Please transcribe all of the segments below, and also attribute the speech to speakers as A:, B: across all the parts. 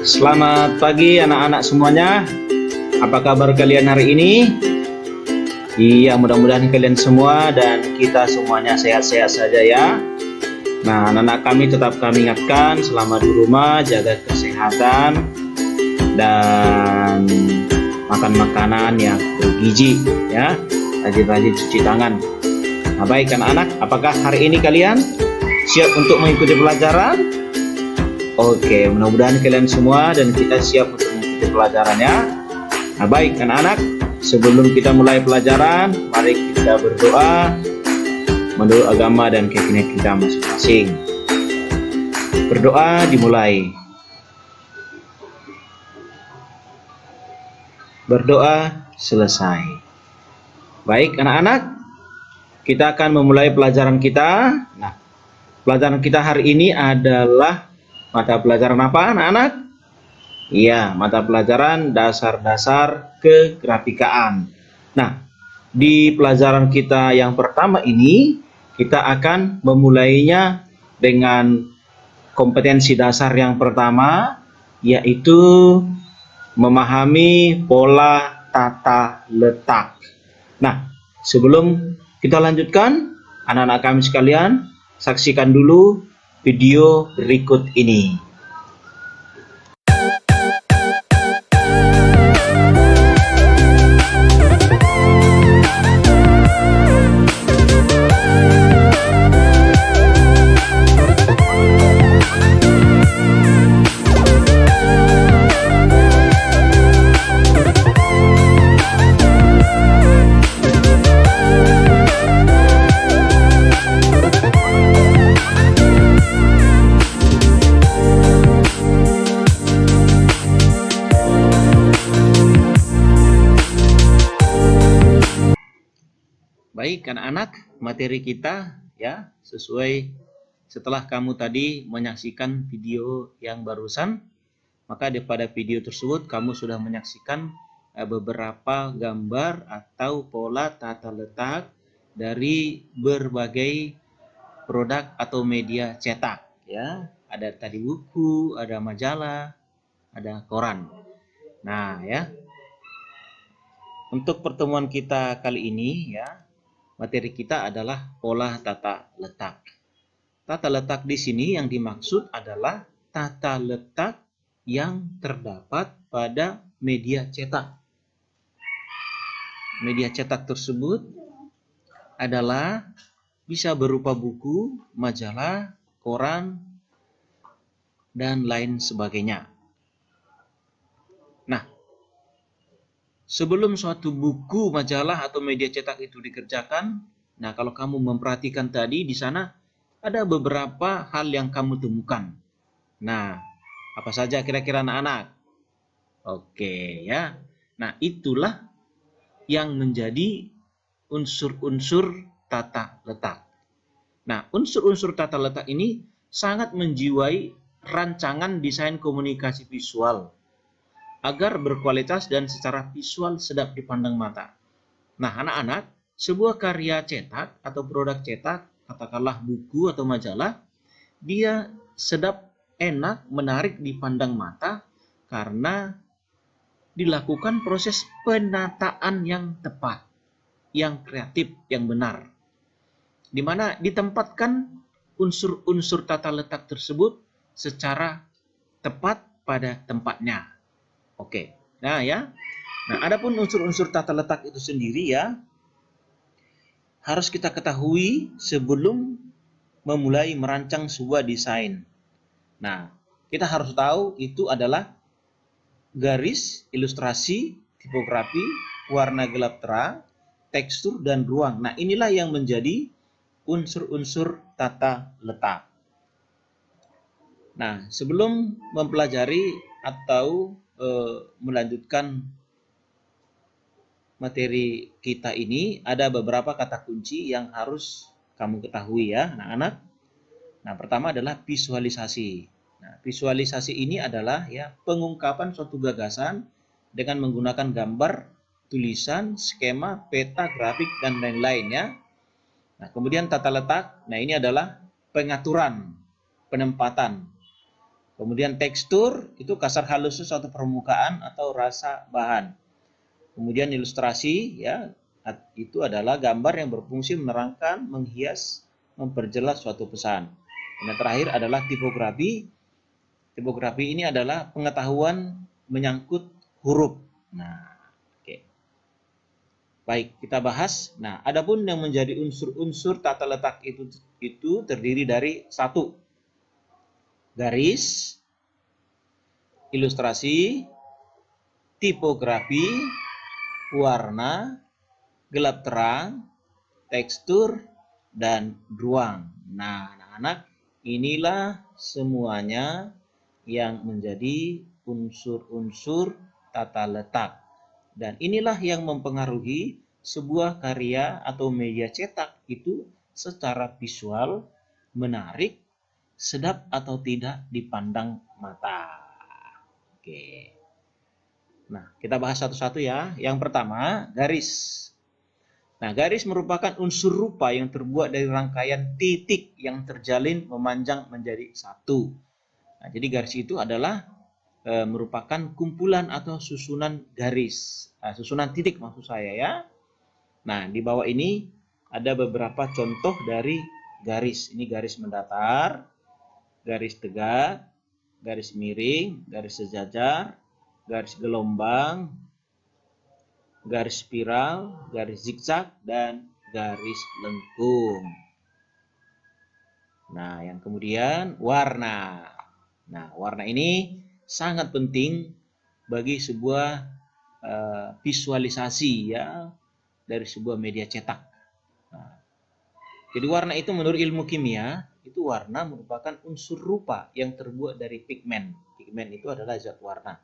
A: Selamat pagi anak-anak semuanya. Apa kabar kalian hari ini? Iya, mudah-mudahan kalian semua dan kita semuanya sehat-sehat saja ya. Nah, anak-anak kami ingatkan selama di rumah jaga kesehatan dan makan makanan yang bergizi ya. Rajin-rajin cuci tangan. Nah, baik anak-anak, apakah hari ini kalian siap untuk mengikuti pelajaran? Oke, mudah-mudahan kalian semua dan kita siap untuk mengikuti pelajarannya. Nah, baik anak-anak, sebelum kita mulai pelajaran, mari kita berdoa menurut agama dan keyakinan kita masing-masing. Berdoa dimulai. Berdoa selesai. Baik anak-anak, kita akan memulai pelajaran kita. Nah, pelajaran kita hari ini adalah mata pelajaran apa anak-anak? Iya, mata pelajaran dasar-dasar kegrafikaan. Nah, di pelajaran kita yang pertama ini, kita akan memulainya dengan kompetensi dasar yang pertama, yaitu memahami pola tata letak. Nah, sebelum kita lanjutkan, anak-anak kami sekalian, saksikan dulu video berikut ini. Baik anak-anak, materi kita ya sesuai setelah kamu tadi menyaksikan video yang barusan, maka pada video tersebut kamu sudah menyaksikan beberapa gambar atau pola tata letak dari berbagai produk atau media cetak ya. Ada tadi buku, ada majalah, ada koran. Nah, ya. Untuk pertemuan kita kali ini ya, materi kita adalah pola tata letak. Tata letak di sini yang dimaksud adalah tata letak yang terdapat pada media cetak. Media cetak tersebut adalah bisa berupa buku, majalah, koran, dan lain sebagainya. Nah, sebelum suatu buku, majalah, atau media cetak itu dikerjakan, nah kalau kamu memperhatikan tadi di sana ada beberapa hal yang kamu temukan. Nah, apa saja kira-kira anak-anak? Oke ya. Nah, itulah yang menjadi unsur-unsur tata letak. Nah, unsur-unsur tata letak ini sangat menjiwai rancangan desain komunikasi visual agar berkualitas dan secara visual sedap dipandang mata. Nah, anak-anak, sebuah karya cetak atau produk cetak, katakanlah buku atau majalah, dia sedap, enak, menarik dipandang mata karena dilakukan proses penataan yang tepat, yang kreatif, yang benar. Di mana ditempatkan unsur-unsur tata letak tersebut secara tepat pada tempatnya. Oke, nah ya. Nah, adapun unsur-unsur tata letak itu sendiri ya, harus kita ketahui sebelum memulai merancang sebuah desain. Nah, kita harus tahu itu adalah garis, ilustrasi, tipografi, warna gelap terang, tekstur, dan ruang. Nah, inilah yang menjadi unsur-unsur tata letak. Nah, sebelum mempelajari atau melanjutkan materi kita ini, ada beberapa kata kunci yang harus kamu ketahui ya, anak-anak. Nah, pertama adalah visualisasi. Nah, visualisasi ini adalah ya pengungkapan suatu gagasan dengan menggunakan gambar, tulisan, skema, peta, grafik, dan lain-lain ya. Nah, kemudian tata letak. Nah, ini adalah pengaturan, penempatan. Kemudian tekstur itu kasar halus suatu permukaan atau rasa bahan. Kemudian ilustrasi ya itu adalah gambar yang berfungsi menerangkan, menghias, memperjelas suatu pesan. Dan yang terakhir adalah tipografi. Tipografi ini adalah pengetahuan menyangkut huruf. Nah, oke. Baik, kita bahas. Nah, adapun yang menjadi unsur-unsur tata letak itu terdiri dari satu, garis, ilustrasi, tipografi, warna, gelap terang, tekstur, dan ruang. Nah, anak-anak, inilah semuanya yang menjadi unsur-unsur tata letak. Dan inilah yang mempengaruhi sebuah karya atau media cetak itu secara visual menarik, sedap atau tidak dipandang mata. Oke. Nah, kita bahas satu-satu ya. Yang pertama, garis. Nah, garis merupakan unsur rupa yang terbuat dari rangkaian titik yang terjalin memanjang menjadi satu. Nah, jadi garis itu adalah merupakan kumpulan atau susunan garis. Nah, susunan titik maksud saya ya. Nah, di bawah ini ada beberapa contoh dari garis. Ini garis mendatar, garis tegak, garis miring, garis sejajar, garis gelombang, garis spiral, garis zigzag, dan garis lengkung. Nah, yang kemudian warna. Nah, warna ini sangat penting bagi sebuah visualisasi ya dari sebuah media cetak. Nah, jadi warna itu menurut ilmu kimia, itu warna merupakan unsur rupa yang terbuat dari pigmen. Pigmen itu adalah zat warna.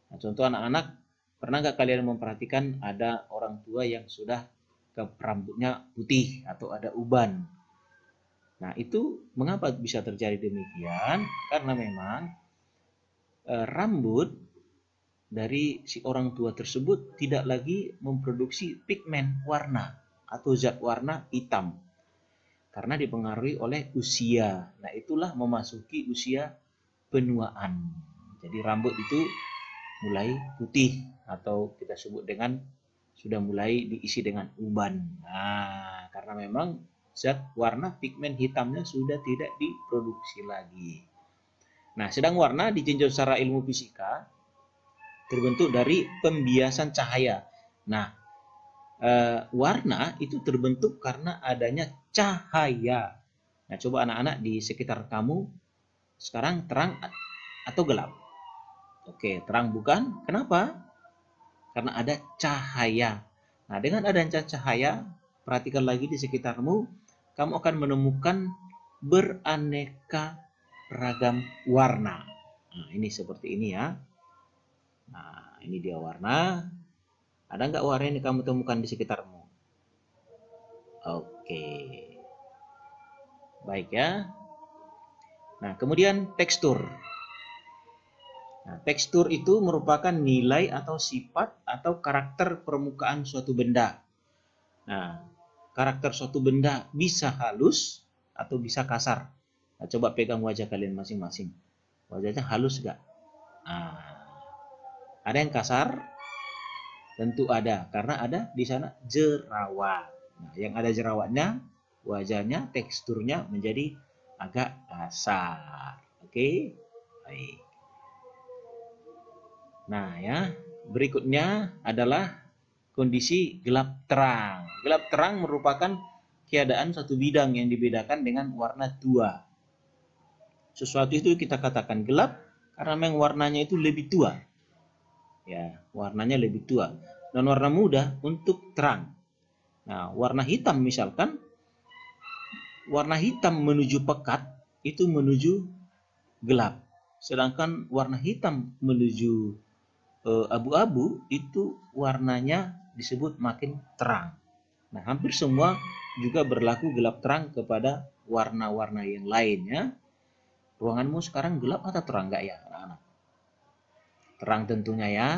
A: Nah, contoh anak-anak, pernah nggak kalian memperhatikan ada orang tua yang sudah rambutnya putih atau ada uban? Nah, itu mengapa bisa terjadi demikian? Karena memang rambut dari si orang tua tersebut tidak lagi memproduksi pigmen warna atau zat warna hitam karena dipengaruhi oleh usia. Nah, itulah memasuki usia penuaan. Jadi rambut itu mulai putih atau kita sebut dengan sudah mulai diisi dengan uban. Nah, karena memang zat warna pigmen hitamnya sudah tidak diproduksi lagi. Nah, sedang warna ditinjau secara ilmu fisika terbentuk dari pembiasan cahaya. Nah, warna itu terbentuk karena adanya cahaya. Nah, coba anak-anak di sekitar kamu sekarang terang atau gelap? Oke, terang bukan? Kenapa? Karena ada cahaya. Nah, dengan adanya cahaya, perhatikan lagi di sekitarmu, kamu akan menemukan beraneka ragam warna. Nah, ini seperti ini ya. Nah, ini dia warna. Ada nggak warna yang kamu temukan di sekitarmu? Oke. Baik ya. Nah, kemudian tekstur. Nah, tekstur itu merupakan nilai atau sifat atau karakter permukaan suatu benda. Nah, karakter suatu benda bisa halus atau bisa kasar. Nah, coba pegang wajah kalian masing-masing. Wajahnya halus nggak? Nah, ada yang kasar? Tentu ada, karena ada di sana jerawat. Nah, yang ada jerawatnya, wajahnya, teksturnya menjadi agak kasar. Oke? Baik. Nah, ya, berikutnya adalah kondisi gelap terang. Gelap terang merupakan keadaan satu bidang yang dibedakan dengan warna tua. Sesuatu itu kita katakan gelap karena memang warnanya itu lebih tua. Ya, warnanya lebih tua. Dan warna muda untuk terang. Nah, warna hitam misalkan, warna hitam menuju pekat itu menuju gelap. Sedangkan warna hitam menuju abu-abu itu warnanya disebut makin terang. Nah, hampir semua juga berlaku gelap terang kepada warna-warna yang lainnya. Ruanganmu sekarang gelap atau terang nggak ya, anak-anak? Terang tentunya ya.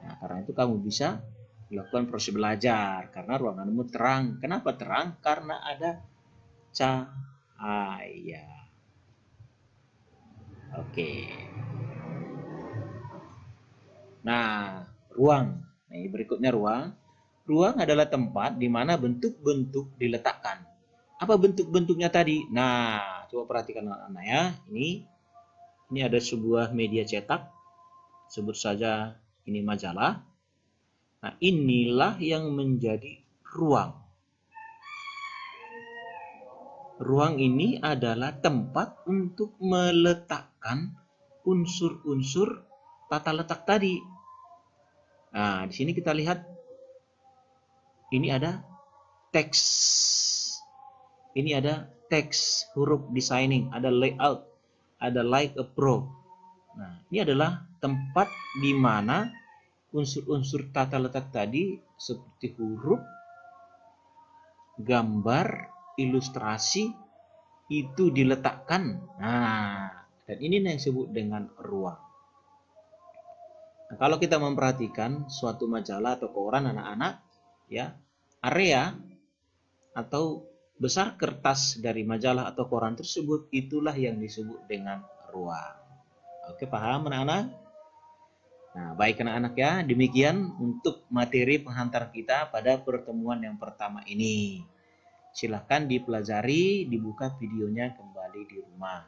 A: Nah, karena itu kamu bisa melakukan proses belajar karena ruanganmu terang. Kenapa terang? Karena ada cahaya. Oke. Nah, ruang. Nah, berikutnya ruang. Ruang adalah tempat di mana bentuk-bentuk diletakkan. Apa bentuk-bentuknya tadi? Nah, coba perhatikan anak-anak ya. Ini ada sebuah media cetak. Sebut saja ini majalah. Nah, inilah yang menjadi ruang. Ruang ini adalah tempat untuk meletakkan unsur-unsur tata letak tadi. Nah, di sini kita lihat ini ada teks. Ini ada teks, huruf designing, ada layout, ada like a pro. Nah, ini adalah tempat di mana unsur-unsur tata letak tadi seperti huruf, gambar, ilustrasi itu diletakkan. Nah, dan ini yang disebut dengan ruang. Nah, kalau kita memperhatikan suatu majalah atau koran anak-anak, ya, area atau besar kertas dari majalah atau koran tersebut itulah yang disebut dengan ruang. Oke, paham anak-anak? Nah, baik anak-anak ya, demikian untuk materi penghantar kita pada pertemuan yang pertama ini. Silahkan dipelajari, dibuka videonya kembali di rumah.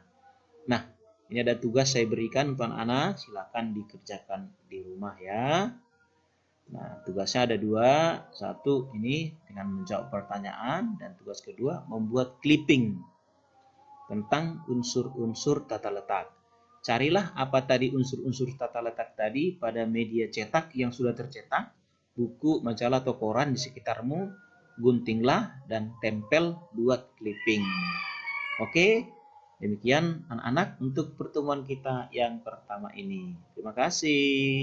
A: Nah, ini ada tugas saya berikan untuk anak-anak, silahkan dikerjakan di rumah ya. Nah, tugasnya ada dua. Satu ini dengan menjawab pertanyaan, dan tugas kedua membuat clipping tentang unsur-unsur tata letak. Carilah apa tadi unsur-unsur tata letak tadi pada media cetak yang sudah tercetak, buku, majalah, atau koran di sekitarmu, guntinglah dan tempel buat clipping. Oke, demikian anak-anak untuk pertemuan kita yang pertama ini. Terima kasih.